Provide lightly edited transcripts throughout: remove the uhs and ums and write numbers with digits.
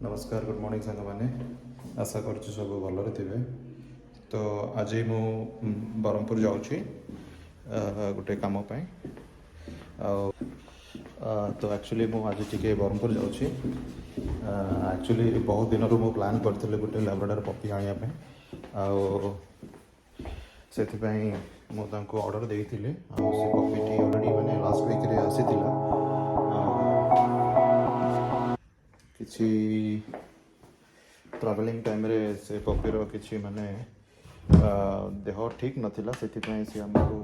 नमस्कार good morning सांग मैंने आशा कर सब भलरे थे। तो आज मु ब्रह्मपुर जाऊँगी गोटे कम तो एक्चुअली मु आज टी ब्रह्मपुर जाऊँगी। एक्चुअली बहुत दिन रू प्लान करते गोटे लैब्राडोर पपी आने से मुझे ऑर्डर देती से पपीटी ऑलरेडी मैंने लास्ट वीक रे आसीथिला किसी ट्रावेलिंग टाइम रे से पपीर किसी माने देह ठीक नथिला से आमको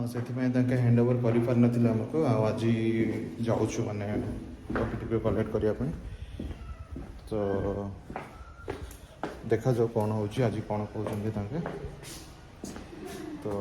से हैंड ओवर कर पार नाथिला आमको आज जाऊँ माने पपीटी कलेक्ट करने। तो देखा जाओ कौन हो आज कौन कहते तो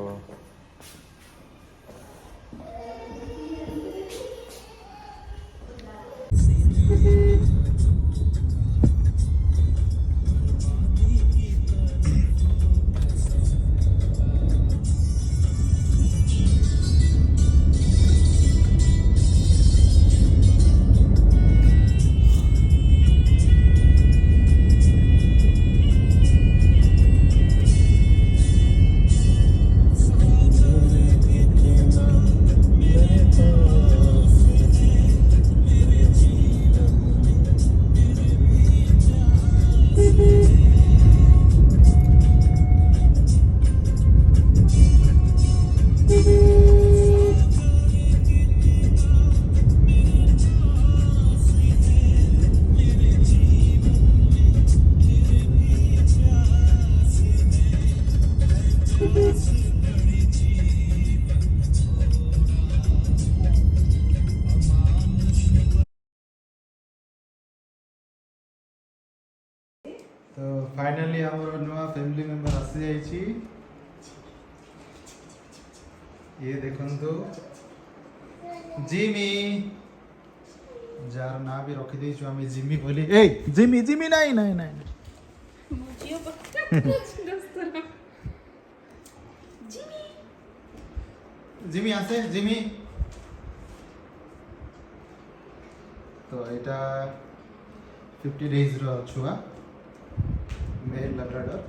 तो फाइनली आमर नुआ फैमिली मेंबर आसी जाइए। ये देखंतु जिमी जार ना भी रखी देछु आमी जिमी बोली ए जिमी जिमी नहीं नहीं नहीं मुझियो पक्का जिमी जिमी आसे जिमी। तो एटा 50 डेज रो छुआ मेल लैब्राडोर।